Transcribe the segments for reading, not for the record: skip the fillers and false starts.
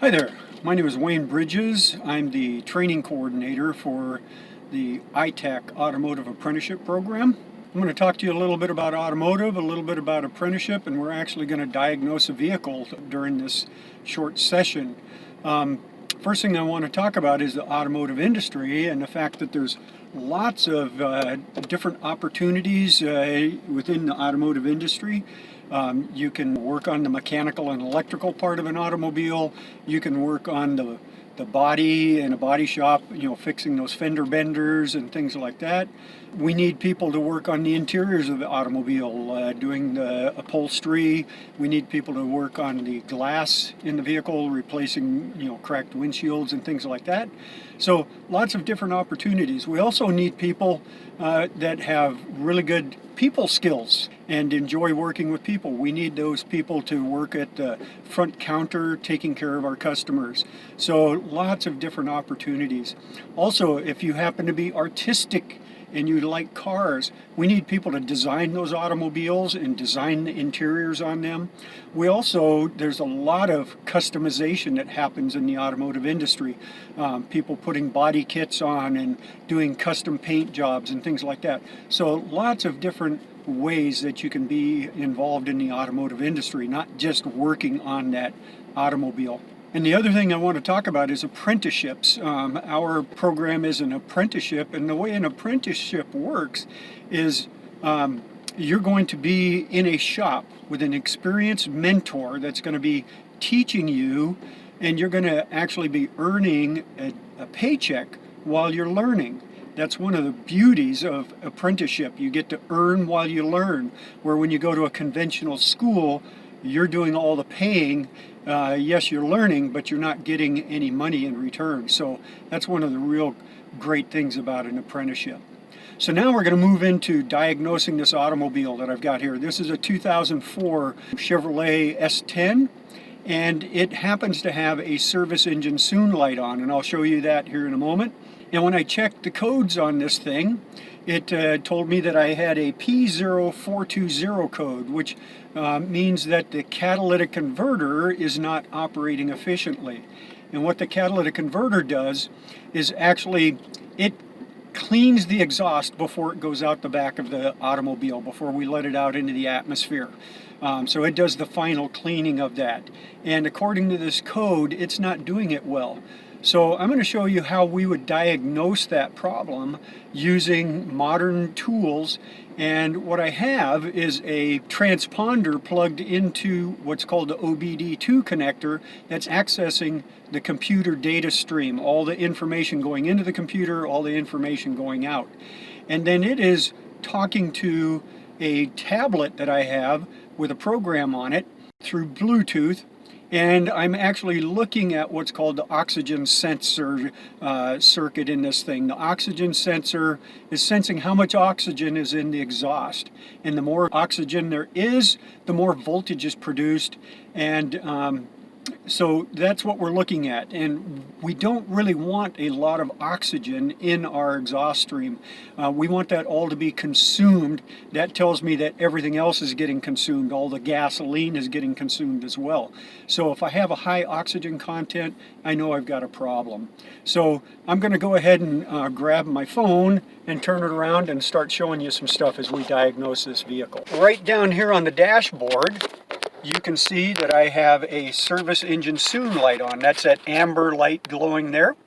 Hi there, my name is Wayne Bridges. I'm the training coordinator for the ITAC Automotive Apprenticeship Program. I'm going to talk to you a little bit about automotive, a little bit about apprenticeship, and we're actually going to diagnose a vehicle during this short session. First thing I want to talk about is the automotive industry and the fact that there's lots of different opportunities within the automotive industry. You can work on the mechanical and electrical part of an automobile. You can work on the body in a body shop, fixing those fender benders and things like that. We need people to work on the interiors of the automobile, doing the upholstery. We need people to work on the glass in the vehicle, replacing, cracked windshields and things like that. So lots of different opportunities. We also need people that have really good people skills and enjoy working with people. We need those people to work at the front counter taking care of our customers. So lots of different opportunities. Also, if you happen to be artistic and you like cars, we need people to design those automobiles and design the interiors on them. There's a lot of customization that happens in the automotive industry. People putting body kits on and doing custom paint jobs and things like that. So lots of different ways that you can be involved in the automotive industry, not just working on that automobile. And the other thing I want to talk about is apprenticeships. Our program is an apprenticeship, and the way an apprenticeship works is you're going to be in a shop with an experienced mentor that's going to be teaching you, and you're going to actually be earning a paycheck while you're learning. That's one of the beauties of apprenticeship. You get to earn while you learn, where when you go to a conventional school, you're doing all the paying. Yes, you're learning, but you're not getting any money in return. So that's one of the real great things about an apprenticeship. So now we're going to move into diagnosing this automobile that I've got here. This is a 2004 Chevrolet S10, and it happens to have a service engine soon light on, and I'll show you that here in a moment. And when I checked the codes on this thing, it told me that I had a P0420 code, which means that the catalytic converter is not operating efficiently. And what the catalytic converter does is actually it cleans the exhaust before it goes out the back of the automobile, before we let it out into the atmosphere. So it does the final cleaning of that. And according to this code, it's not doing it well. So I'm going to show you how we would diagnose that problem using modern tools. And what I have is a transponder plugged into what's called the OBD2 connector that's accessing the computer data stream, all the information going into the computer, all the information going out. And then it is talking to a tablet that I have with a program on it through Bluetooth. And I'm actually looking at what's called the oxygen sensor circuit in this thing. The oxygen sensor is sensing how much oxygen is in the exhaust. And the more oxygen there is, the more voltage is produced. And so that's what we're looking at. And we don't really want a lot of oxygen in our exhaust stream. We want that all to be consumed. That tells me that everything else is getting consumed. All the gasoline is getting consumed as well. So if I have a high oxygen content, I know I've got a problem. So I'm going to go ahead and grab my phone and turn it around and start showing you some stuff as we diagnose this vehicle. Right down here on the dashboard, you can see that I have a service engine soon light on. That's that amber light glowing there.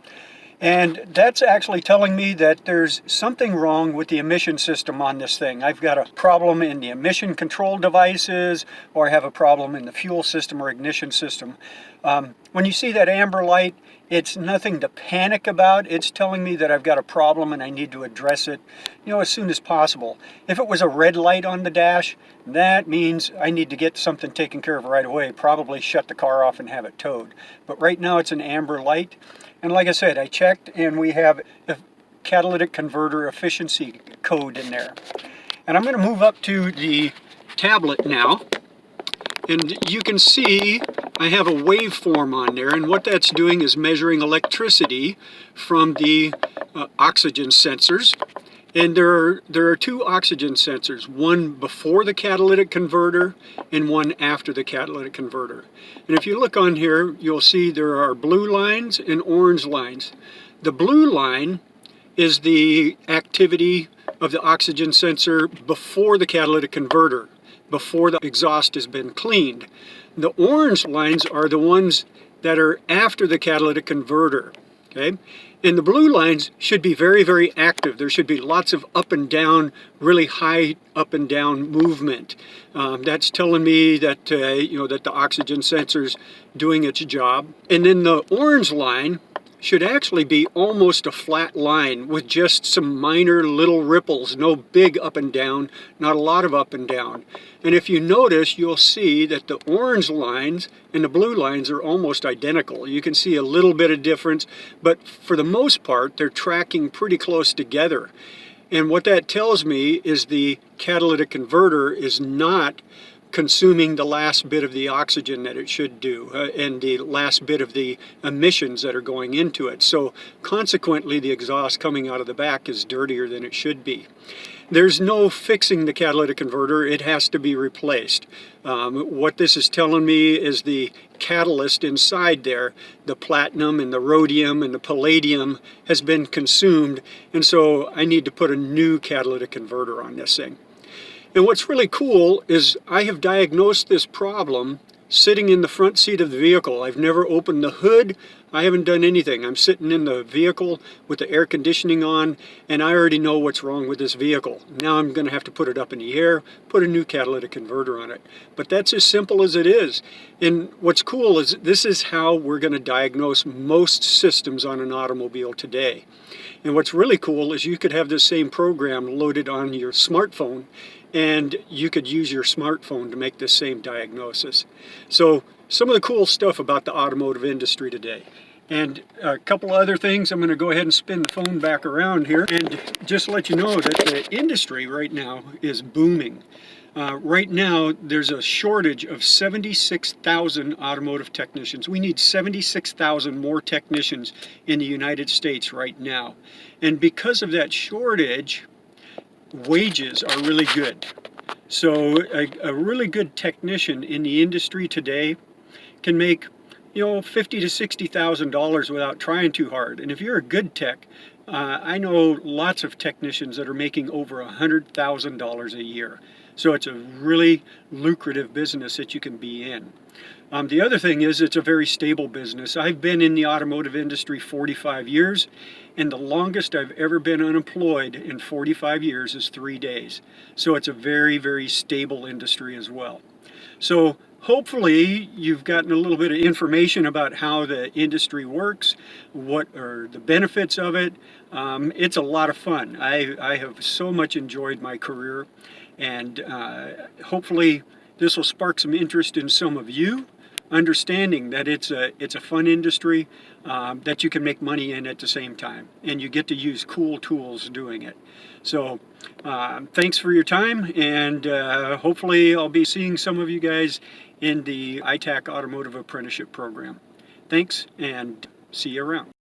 And that's actually telling me that there's something wrong with the emission system on this thing. I've got a problem in the emission control devices, or I have a problem in the fuel system or ignition system. When you see that amber light, it's nothing to panic about. It's telling me that I've got a problem and I need to address it, as soon as possible. If it was a red light on the dash, that means I need to get something taken care of right away. Probably shut the car off and have it towed. But right now it's an amber light. And like I said, I checked and we have a catalytic converter efficiency code in there. And I'm going to move up to the tablet now. And you can see I have a waveform on there, and what that's doing is measuring electricity from the oxygen sensors. And there are two oxygen sensors, one before the catalytic converter and one after the catalytic converter. And if you look on here, you'll see there are blue lines and orange lines. The blue line is the activity of the oxygen sensor before the catalytic converter, before the exhaust has been cleaned. The orange lines are the ones that are after the catalytic converter. Okay? And the blue lines should be very, very active. There should be lots of up and down, really high up and down movement. That's telling me that that the oxygen sensor's doing its job. And then the orange line should actually be almost a flat line with just some minor little ripples, no big up and down, not a lot of up and down. And if you notice, you'll see that the orange lines and the blue lines are almost identical. You can see a little bit of difference, but for the most part, they're tracking pretty close together. And what that tells me is the catalytic converter is not consuming the last bit of the oxygen that it should do and the last bit of the emissions that are going into it. So consequently, the exhaust coming out of the back is dirtier than it should be. There's no fixing the catalytic converter. It has to be replaced. What this is telling me is the catalyst inside there, the platinum and the rhodium and the palladium, has been consumed, and so I need to put a new catalytic converter on this thing. And what's really cool is I have diagnosed this problem sitting in the front seat of the vehicle. I've never opened the hood. I haven't done anything. I'm sitting in the vehicle with the air conditioning on, and I already know what's wrong with this vehicle. Now I'm going to have to put it up in the air, put a new catalytic converter on it. But that's as simple as it is. And what's cool is this is how we're going to diagnose most systems on an automobile today. And what's really cool is you could have this same program loaded on your smartphone, and you could use your smartphone to make this same diagnosis. So some of the cool stuff about the automotive industry today. And a couple other things, I'm going to go ahead and spin the phone back around here and just let you know that the industry right now is booming. Right now, there's a shortage of 76,000 automotive technicians. We need 76,000 more technicians in the United States right now. And because of that shortage, wages are really good. So a really good technician in the industry today can make $50,000 to $60,000 without trying too hard. And if you're a good tech, I know lots of technicians that are making over $100,000 a year. So it's a really lucrative business that you can be in. The other thing is it's a very stable business. I've been in the automotive industry 45 years, and the longest I've ever been unemployed in 45 years is 3 days. So it's a very, very stable industry as well. So hopefully you've gotten a little bit of information about how the industry works, what are the benefits of it. It's a lot of fun. I have so much enjoyed my career, and hopefully this will spark some interest in some of you, understanding that it's a fun industry that you can make money in at the same time, and you get to use cool tools doing it. So thanks for your time, and hopefully I'll be seeing some of you guys in the ITAC Automotive Apprenticeship Program. Thanks, and see you around.